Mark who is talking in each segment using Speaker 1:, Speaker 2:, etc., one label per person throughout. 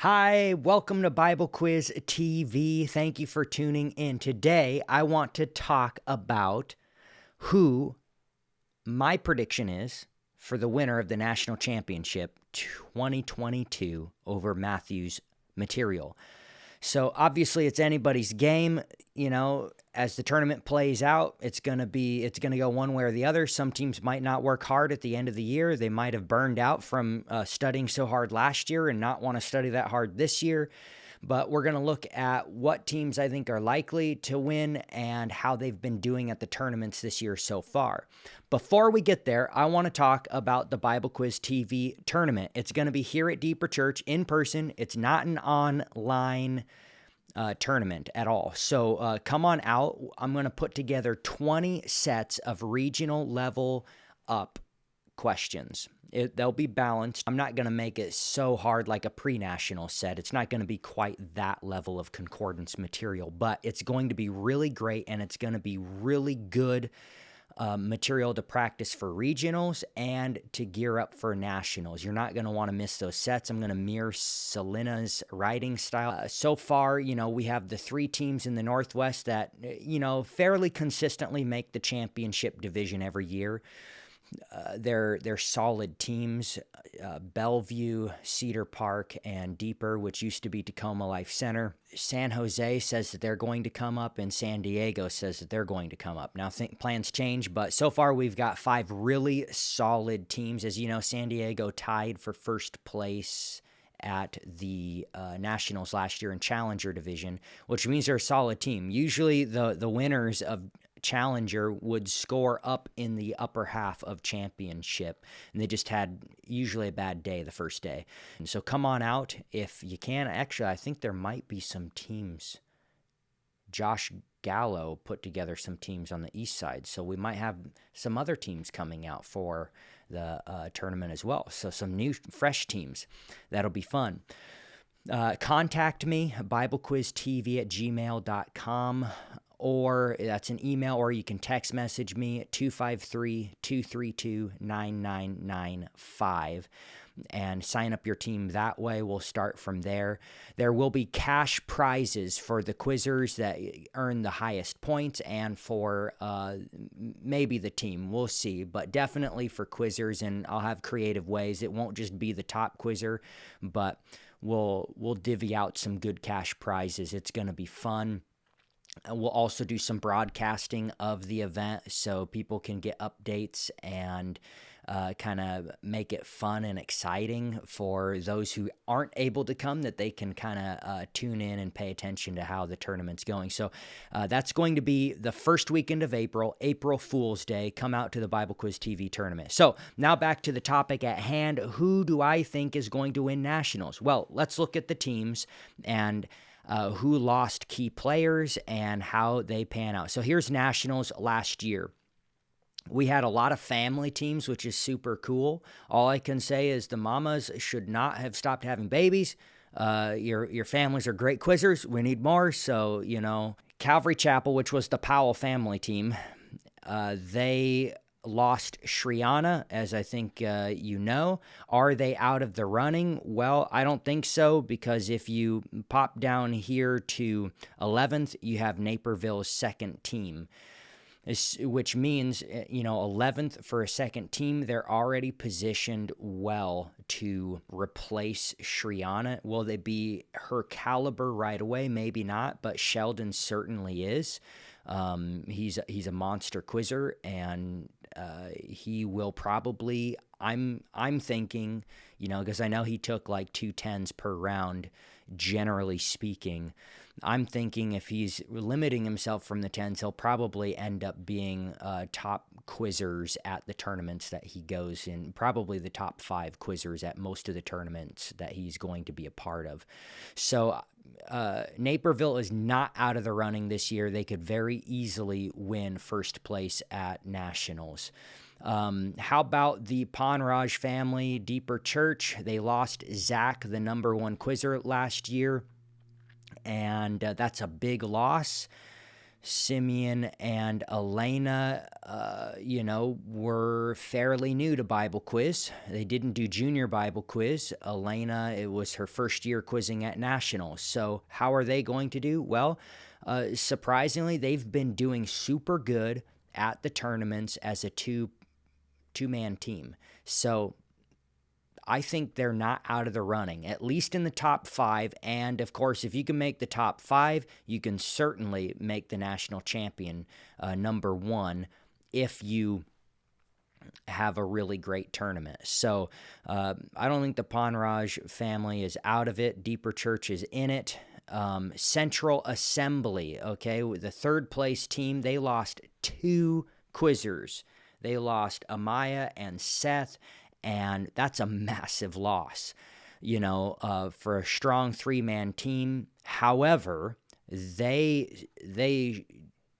Speaker 1: Hi, welcome to Bible Quiz TV. Thank you for tuning in. Today, I want to talk about who my prediction is for the winner of the National Championship 2022 over Matthew's material. So obviously it's anybody's game, as the tournament plays out, it's going to go one way or the other. Some teams might not work hard at the end of the year. They might have burned out from studying so hard last year and not want to study that hard this year. But we're going to look at what teams I think are likely to win and how they've been doing at the tournaments this year so far. Before we get there, I want to talk about the Bible Quiz TV tournament. It's going to be here at Deeper Church in person. It's not an online tournament at all. So come on out. I'm going to put together 20 sets of regional level up questions. They'll be balanced. I'm not going to make it so hard like a pre-national set. It's not going to be quite that level of concordance material, but it's going to be really great, and it's going to be really good material to practice for regionals and to gear up for nationals. You're not going to want to miss those sets. I'm going to mirror Selena's writing style. So far, we have the three teams in the Northwest that, fairly consistently make the championship division every year. They're solid teams, Bellevue, Cedar Park, and Deeper, which used to be Tacoma Life Center. San Jose says that they're going to come up, and San Diego says that they're going to come up. Now, plans change, but so far we've got 5 really solid teams. As you know, San Diego tied for first place at the Nationals last year in Challenger Division, which means they're a solid team. Usually the winners of Challenger would score up in the upper half of championship, and they just had usually a bad day the first day. And so come on out if you can. Actually, I think there might be some teams. Josh Gallo put together some teams on the east side, so we might have some other teams coming out for the tournament as well. So some new, fresh teams. That'll be fun. Contact me, BibleQuizTV@gmail.com. Or that's an email, or you can text message me at 253-232-9995 and sign up your team that way. We'll start from there. There will be cash prizes for the quizzers that earn the highest points and for maybe the team. We'll see, but definitely for quizzers, and I'll have creative ways. It won't just be the top quizzer, but we'll divvy out some good cash prizes. It's going to be fun. We'll also do some broadcasting of the event so people can get updates and kind of make it fun and exciting for those who aren't able to come, that they can kind of tune in and pay attention to how the tournament's going. So that's going to be the first weekend of April, April Fool's Day. Come out to the Bible Quiz TV tournament. So now back to the topic at hand. Who do I think is going to win nationals? Well, let's look at the teams and who lost key players and how they pan out. So here's nationals last year. We had a lot of family teams, which is super cool. All I can say is the mamas should not have stopped having babies. Your families are great quizzers. We need more. So, Calvary Chapel, which was the Powell family team, they lost Shriana, as I think you know. Are they out of the running? Well, I don't think so, because if you pop down here to 11th, you have Naperville's second team, which means, 11th for a second team, they're already positioned well to replace Shriana. Will they be her caliber right away? Maybe not, but Sheldon certainly is. He's a monster quizzer, and he will probably, I'm thinking, because I know he took like 2 10s per round, generally speaking. I'm thinking if he's limiting himself from the 10s, he'll probably end up being top quizzers at the tournaments that he goes in, probably the top 5 quizzers at most of the tournaments that he's going to be a part of. So Naperville is not out of the running this year. They could very easily win first place at nationals. How about the Ponraj family, Deeper Church? They lost Zach, the number 1 quizzer last year, and that's a big loss. Simeon and Elena, were fairly new to Bible quiz. They didn't do junior Bible quiz. Elena, it was her first year quizzing at nationals. So how are they going to do? Well, surprisingly, they've been doing super good at the tournaments as a two-man team. So I think they're not out of the running, at least in the top 5. And of course, if you can make the top 5, you can certainly make the national champion number 1 if you have a really great tournament. So I don't think the Ponraj family is out of it. Deeper Church is in it. Central Assembly, okay, the third place team, they lost 2 quizzers. They lost Amaya and Seth, and that's a massive loss, for a strong 3-man team. However, they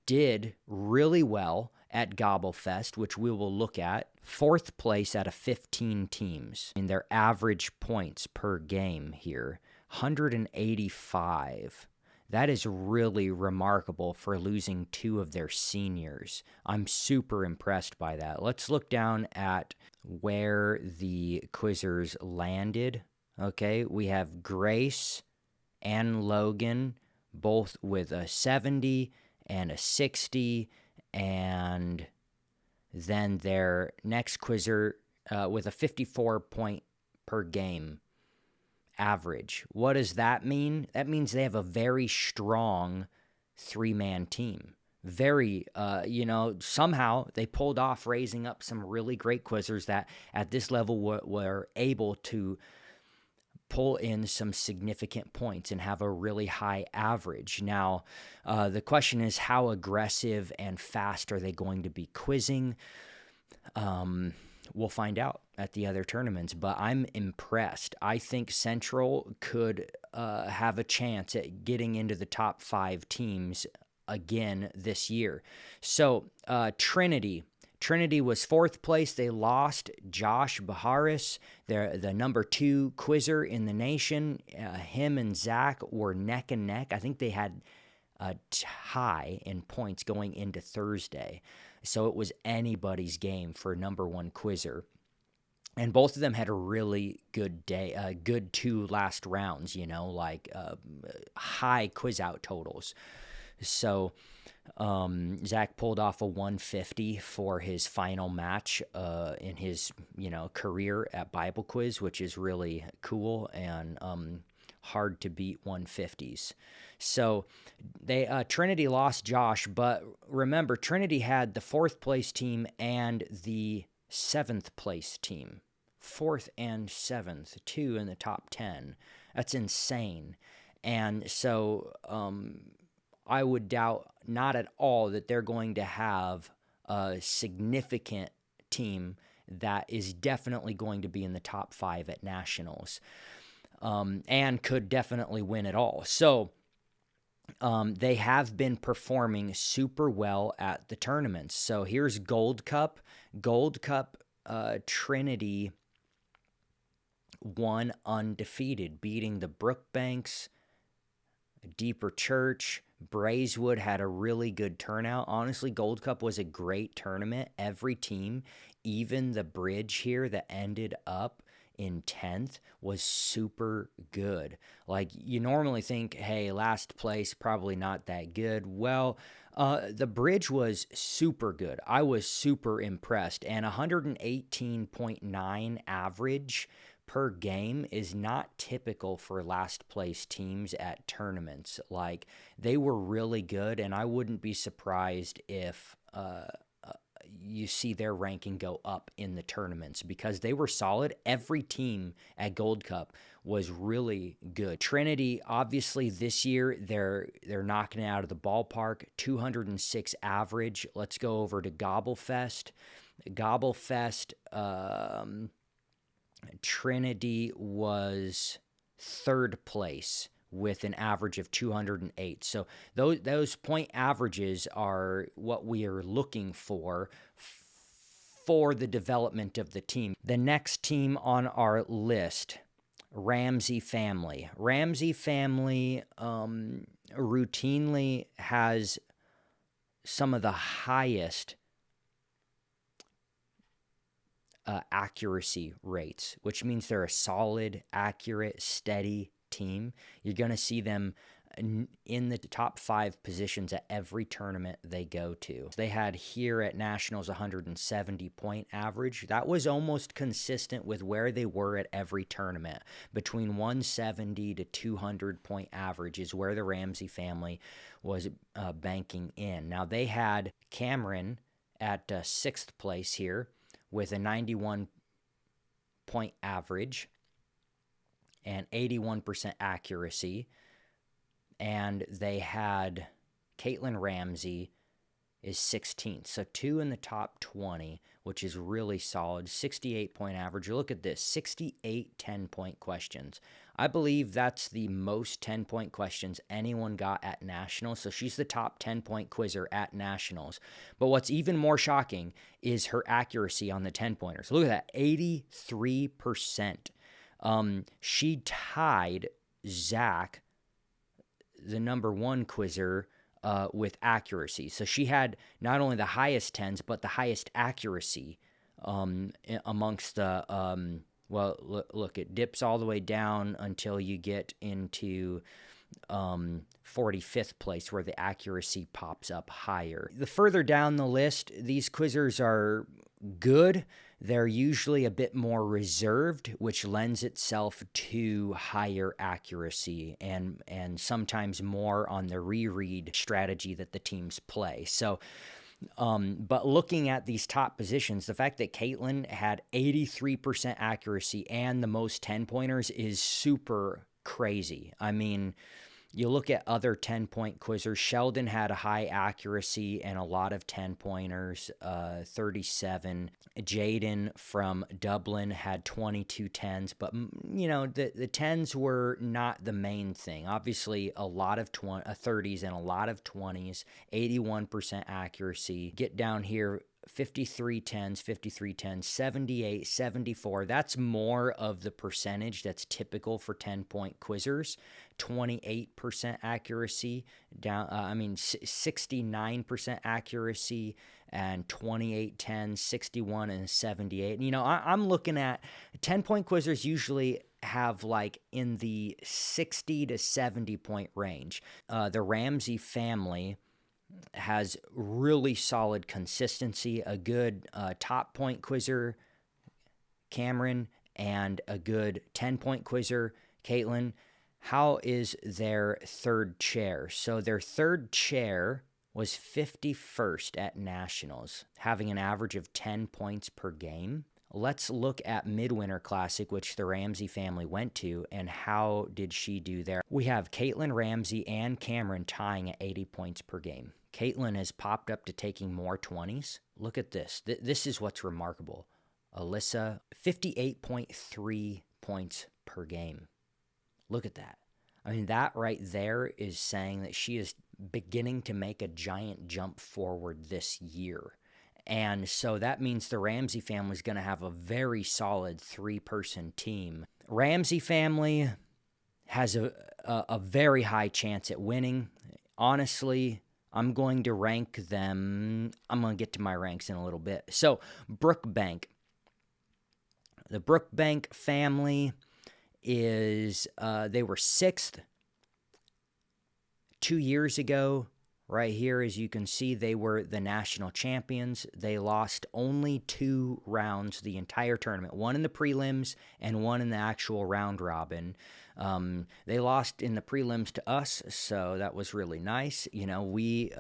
Speaker 1: did really well at Gobblefest, which we will look at. 4th place out of 15 teams. In their average points per game here, 185. That is really remarkable for losing 2 of their seniors. I'm super impressed by that. Let's look down at where the quizzers landed. Okay, we have Grace and Logan, both with a 70 and a 60, and then their next quizzer with a 54 point per game average. What does that mean? That means they have a very strong 3-man team. Very, somehow they pulled off raising up some really great quizzers that at this level were able to pull in some significant points and have a really high average. Now, the question is, how aggressive and fast are they going to be quizzing? We'll find out at the other tournaments, but I'm impressed. I think Central could have a chance at getting into the top 5 teams again this year. So Trinity was 4th place. They lost Josh Baharis. They're the number 2 quizzer in the nation. Him and Zach were neck and neck. I think they had a tie in points going into Thursday. So it was anybody's game for number 1 quizzer. And both of them had a really good day, good 2 last rounds, high quiz out totals. So Zach pulled off a 150 for his final match in his, career at Bible Quiz, which is really cool and hard to beat 150s. So Trinity lost Josh, but remember, Trinity had the 4th place team and the 7th place team. 4th and 7th, 2 in the top 10. That's insane. And so I would doubt not at all that they're going to have a significant team that is definitely going to be in the top 5 at nationals, and could definitely win it all. So they have been performing super well at the tournaments. So here's Gold Cup. Gold Cup, Trinity won undefeated, beating the Brook Banks, Deeper Church. Braeswood had a really good turnout. Honestly, Gold Cup was a great tournament. Every team, even the bridge here that ended up in 10th, was super good. Like, you normally think, hey, last place, probably not that good. Well, the bridge was super good. I was super impressed. And 118.9 average per game is not typical for last place teams at tournaments. Like, they were really good, and I wouldn't be surprised if you see their ranking go up in the tournaments because they were solid. Every team at Gold Cup was really good. Trinity, obviously this year they're knocking it out of the ballpark. 206 average. Let's go over to Gobblefest. Trinity was 3rd place with an average of 208. So those point averages are what we are looking for the development of the team. The next team on our list, Ramsey Family. Ramsey Family routinely has some of the highest accuracy rates, which means they're a solid, accurate, steady team. You're going to see them in the top 5 positions at every tournament they go to. They had here at Nationals 170-point average. That was almost consistent with where they were at every tournament. Between 170 to 200-point average is where the Ramsey family was banking in. Now, they had Cameron at 6th place here with a 91-point average and 81% accuracy. And they had Caitlin Ramsey is 16th. So 2 in the top 20, which is really solid. 68-point average. Look at this, 68 10-point questions. I believe that's the most 10-point questions anyone got at Nationals. So she's the top 10-point quizzer at Nationals. But what's even more shocking is her accuracy on the 10-pointers. Look at that, 83%. She tied Zach, the number 1 quizzer, with accuracy. So she had not only the highest 10s, but the highest accuracy amongst the, look, it dips all the way down until you get into 45th place, where the accuracy pops up higher. The further down the list, these quizzers are good. They're usually a bit more reserved, which lends itself to higher accuracy and sometimes more on the reread strategy that the teams play. So, but looking at these top positions, the fact that Caitlin had 83% accuracy and the most 10-pointers is super crazy. I mean, you look at other 10-point quizzers. Sheldon had a high accuracy and a lot of 10-pointers, 37. Jaden from Dublin had 22 10s, but, you know, the 10s were not the main thing. Obviously, a lot of 30s and a lot of 20s, 81% accuracy. Get down here, 53 10s, 53 10s, 78, 74. That's more of the percentage that's typical for 10-point quizzers. 28% accuracy, 69% accuracy, and 28 10, 61, and 78. You know, I'm looking at 10-point quizzers usually have like in the 60 to 70-point range. The Ramsey family has really solid consistency, a good top point quizzer, Cameron, and a good 10-point quizzer, Caitlin. How is their third chair? So their third chair was 51st at Nationals, having an average of 10 points per game. Let's look at Midwinter Classic, which the Ramsey family went to, and how did she do there? We have Caitlin Ramsey and Cameron tying at 80 points per game. Caitlin has popped up to taking more 20s. Look at this. This is what's remarkable. Alyssa, 58.3 points per game. Look at that. I mean, that right there is saying that she is beginning to make a giant jump forward this year. And so that means the Ramsey family is going to have a very solid 3-person team. Ramsey family has a very high chance at winning. Honestly, I'm going to rank them. I'm going to get to my ranks in a little bit. So, Brook Bank. The Brook Bank family is, they were 6th 2 years ago. Right here, as you can see, they were the national champions. They lost only 2 rounds the entire tournament, one in the prelims and one in the actual round robin. They lost in the prelims to us, so that was really nice. You know, we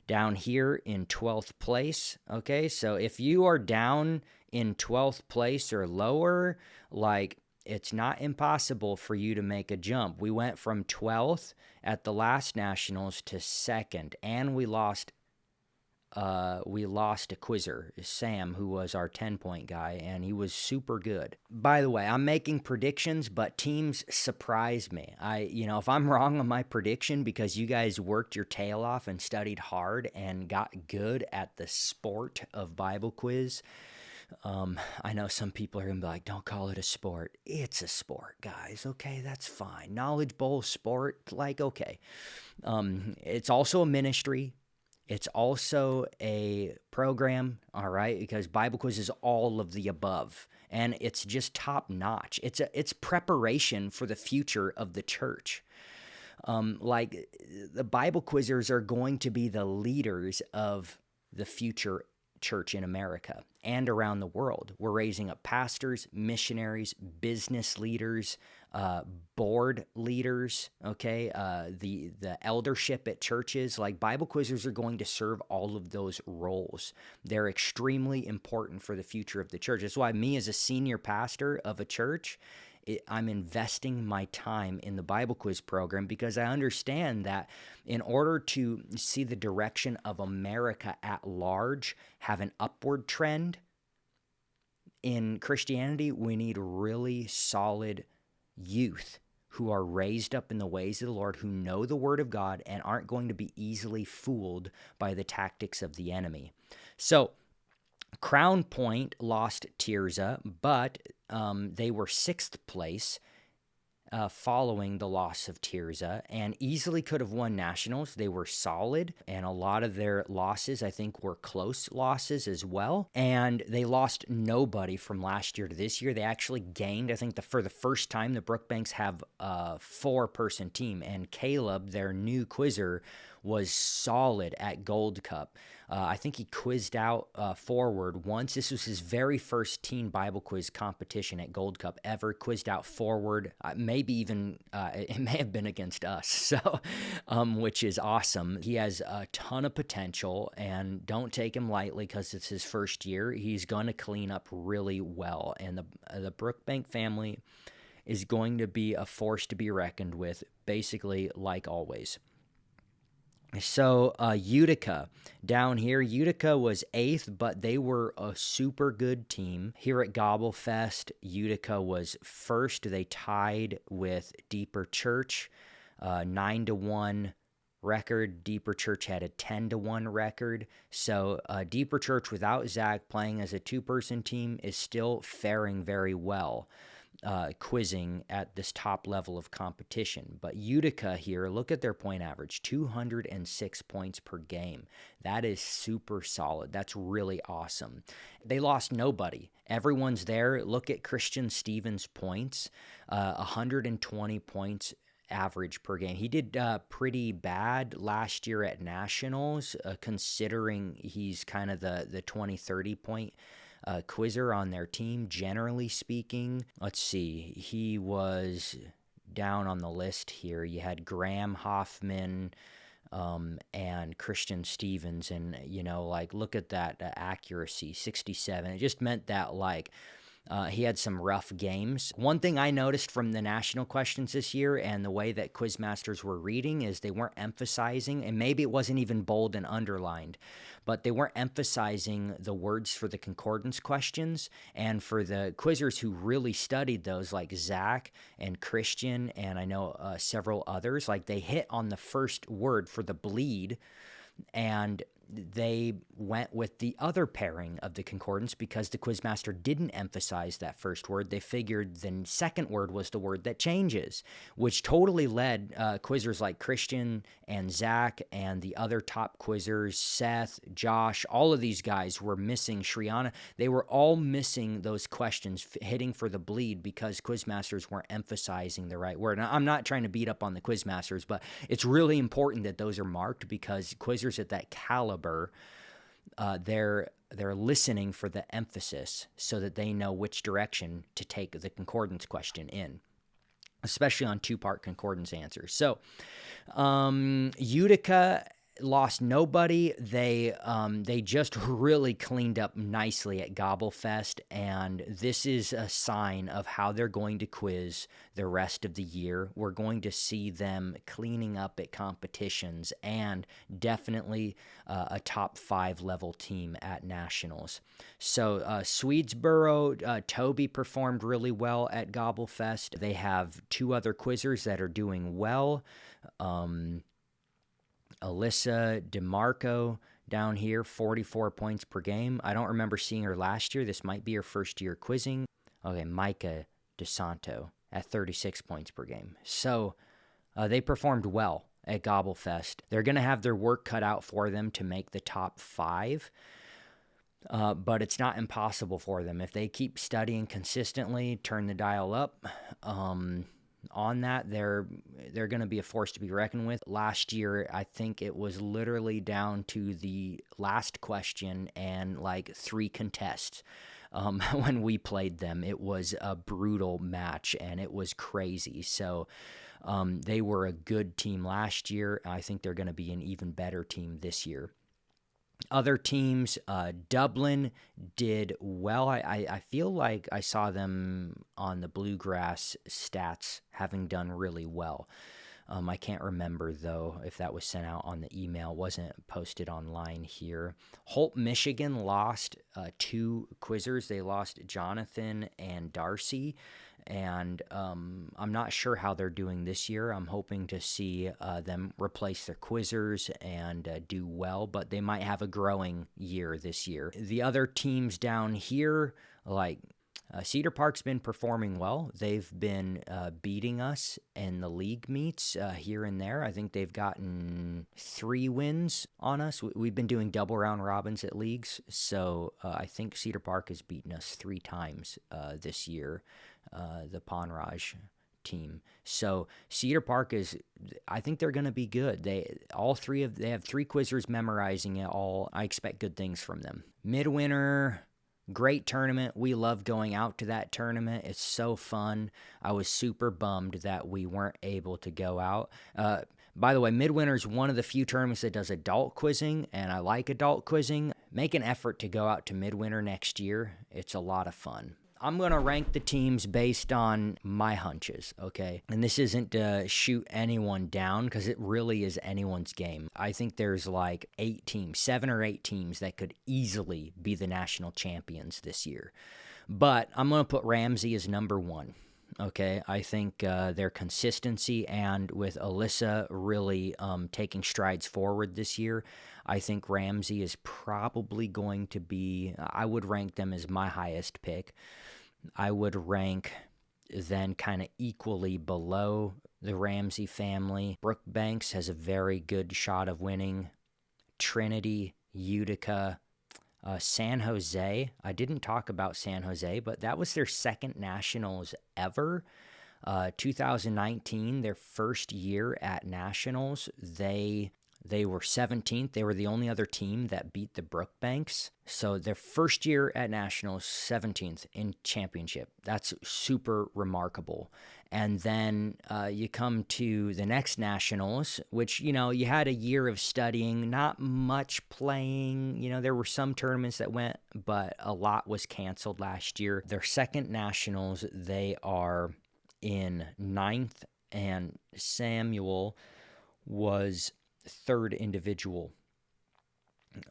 Speaker 1: down here in 12th place, okay? So if you are down in 12th place or lower, like, it's not impossible for you to make a jump. We went from 12th at the last Nationals to 2nd, and we lost a quizzer, Sam, who was our 10-point guy, and he was super good. By the way, I'm making predictions, but teams surprise me. If I'm wrong on my prediction because you guys worked your tail off and studied hard and got good at the sport of Bible quiz, I know some people are going to be like, don't call it a sport. It's a sport, guys. Okay, that's fine. Knowledge Bowl sport, like, okay. It's also a ministry. It's also a program, all right, because Bible quiz is all of the above, and it's just top notch. It's preparation for the future of the church. Like the Bible quizzers are going to be the leaders of the future church in America and around the world. We're raising up pastors, missionaries, business leaders, board leaders, okay, the eldership at churches. Like Bible quizzers are going to serve all of those roles. They're extremely important for the future of the church. That's why me as a senior pastor of a church, I'm investing my time in the Bible quiz program because I understand that in order to see the direction of America at large have an upward trend in Christianity, we need really solid youth who are raised up in the ways of the Lord, who know the Word of God and aren't going to be easily fooled by the tactics of the enemy. So, Crown Point lost Tirza, but they were 6th place following the loss of Tirza and easily could have won nationals. They were solid, and a lot of their losses, I think, were close losses as well. And they lost nobody from last year to this year. They actually gained, I think, for the first time, the Brook Banks have a 4-person team, and Caleb, their new quizzer, was solid at Gold Cup. I think he quizzed out forward once. This was his very first teen Bible quiz competition at Gold Cup ever. Quizzed out forward, maybe even it may have been against us, so which is awesome. He has a ton of potential, and don't take him lightly because it's his first year. He's going to clean up really well, and the Brook Bank family is going to be a force to be reckoned with, basically like always. So Utica down here, Utica was 8th, but they were a super good team. Here at Gobblefest, Utica was 1st. They tied with Deeper Church, 9-1 record. Deeper Church had a 10-1 record. So Deeper Church without Zach playing as a 2-person team is still faring very well. Quizzing at this top level of competition. But Utica here, look at their point average, 206 points per game. That is super solid. That's really awesome. They lost nobody. Everyone's there. Look at Christian Stevens' points, 120 points average per game. He did pretty bad last year at Nationals, considering he's kind of the 20-30 point quizzer on their team, generally speaking. Let's see. He was down on the list here. You had Graham Hoffman and Christian Stevens, and, look at that accuracy, 67. It just meant that, he had some rough games. One thing I noticed from the national questions this year and the way that Quizmasters were reading is they weren't emphasizing, and maybe it wasn't even bold and underlined, but they weren't emphasizing the words for the concordance questions. And for the quizzers who really studied those, like Zach and Christian, and I know several others, they hit on the first word for the bleed, and they went with the other pairing of the concordance because the quizmaster didn't emphasize that first word. They figured the second word was the word that changes, which totally led quizzers like Christian and Zach and the other top quizzers, Seth, Josh, all of these guys were missing, Shriana. They were all missing those questions, hitting for the bleed because quizmasters weren't emphasizing the right word. Now, I'm not trying to beat up on the quizmasters, but it's really important that those are marked because quizzers at that caliber, they're listening for the emphasis so that they know which direction to take the concordance question in, especially on 2-part concordance answers. So Utica lost nobody. They just really cleaned up nicely at Gobblefest, and this is a sign of how they're going to quiz the rest of the year. We're going to see them cleaning up at competitions and definitely a top 5 level team at nationals. So Swedesboro, Toby performed really well at Gobblefest. They have 2 other quizzers that are doing well. Alyssa DeMarco down here, 44 points per game. I don't remember seeing her last year. This might be her first year quizzing. Okay, Micah DeSanto at 36 points per game. So they performed well at Gobblefest. They're going to have their work cut out for them to make the top 5. But it's not impossible for them. If they keep studying consistently, turn the dial up, on that, they're going to be a force to be reckoned with. Last year, I think it was literally down to the last question and like 3 contests. When we played them, it was a brutal match and it was crazy. So they were a good team last year. I think they're going to be an even better team this year. Other teams, Dublin did well. I feel like I saw them on the Bluegrass stats having done really well. I can't remember, though, if that was sent out on the email. It wasn't posted online here. Holt, Michigan lost 2 quizzers. They lost Jonathan and Darcy. And I'm not sure how they're doing this year. I'm hoping to see them replace their quizzers and do well, but they might have a growing year this year. The other teams down here, like Cedar Park's been performing well. They've been beating us in the league meets here and there. I think they've gotten 3 wins on us. We've been doing double round robins at leagues, so I think Cedar Park has beaten us 3 times this year. The Ponraj team. So Cedar Park I think they're going to be good. They have 3 quizzers memorizing it all. I expect good things from them. Midwinter, great tournament. We love going out to that tournament. It's so fun. I was super bummed that we weren't able to go out. By the way, Midwinter is one of the few tournaments that does adult quizzing, and I like adult quizzing. Make an effort to go out to Midwinter next year. It's a lot of fun. I'm going to rank the teams based on my hunches, okay? And this isn't to shoot anyone down because it really is anyone's game. I think there's like 7 or 8 teams that could easily be the national champions this year. But I'm going to put Ramsey as number 1, okay? I think their consistency and with Alyssa really taking strides forward this year, I think Ramsey is probably going to be, I would rank them as my highest pick. I would rank then kind of equally below the Ramsey family. Brook Banks has a very good shot of winning. Trinity, Utica, San Jose. I didn't talk about San Jose, but that was their 2nd nationals ever. 2019, their first year at nationals, they were 17th. They were the only other team that beat the Brook Banks. So their first year at nationals, 17th in championship. That's super remarkable. And then you come to the next nationals, which, you had a year of studying, not much playing. There were some tournaments that went, but a lot was canceled last year. Their 2nd nationals, they are in 9th, and Samuel was 3rd individual.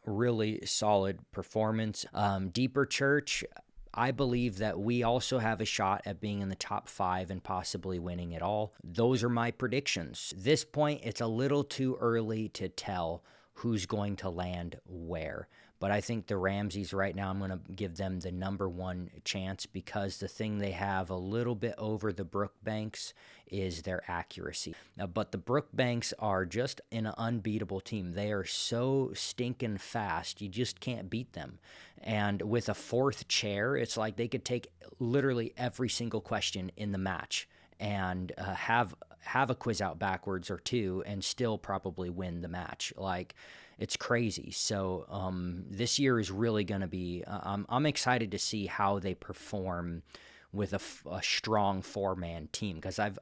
Speaker 1: Really solid performance. Deeper Church, I believe that we also have a shot at being in the top 5 and possibly winning it all. Those are my predictions. At this point, it's a little too early to tell who's going to land where. But I think the Ramseys right now, I'm going to give them the number 1 chance because the thing they have a little bit over the Brook Banks is their accuracy. But the Brook Banks are just an unbeatable team. They are so stinking fast, you just can't beat them. And with a 4th chair, it's like they could take literally every single question in the match and have a quiz out backwards or 2 and still probably win the match. It's crazy. So this year is really going to be, I'm excited to see how they perform with a strong 4-man team, because I've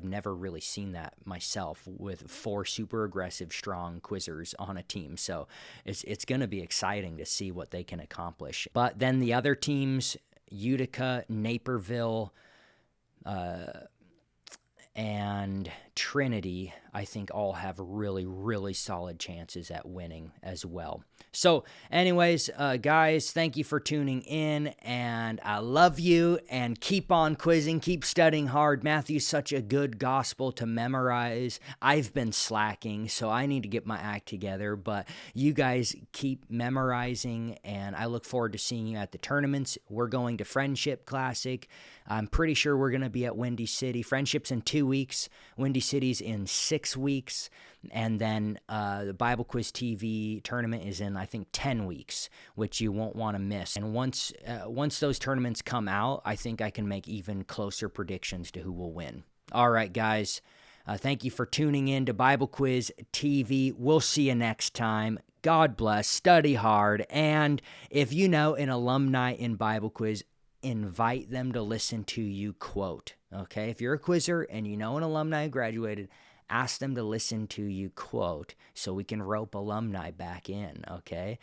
Speaker 1: never really seen that myself with 4 super aggressive, strong quizzers on a team. So it's going to be exciting to see what they can accomplish. But then the other teams, Utica, Naperville, and Trinity, I think all have really, really solid chances at winning as well. So anyways, guys, thank you for tuning in, and I love you, and keep on quizzing, keep studying hard. Matthew's such a good gospel to memorize. I've been slacking, so I need to get my act together, but you guys keep memorizing, and I look forward to seeing you at the tournaments. We're going to Friendship Classic. I'm pretty sure we're going to be at Windy City. Friendship's in 2 weeks. Windy cities in 6 weeks, and then the Bible Quiz TV tournament is in, I think, 10 weeks, which you won't want to miss. And once those tournaments come out, I think I can make even closer predictions to who will win. All right, guys. Thank you for tuning in to Bible Quiz TV. We'll see you next time. God bless. Study hard. And if you know an alumni in Bible Quiz, invite them to listen to you quote. Okay? If you're a quizzer and you know an alumni who graduated, ask them to listen to you quote so we can rope alumni back in. Okay?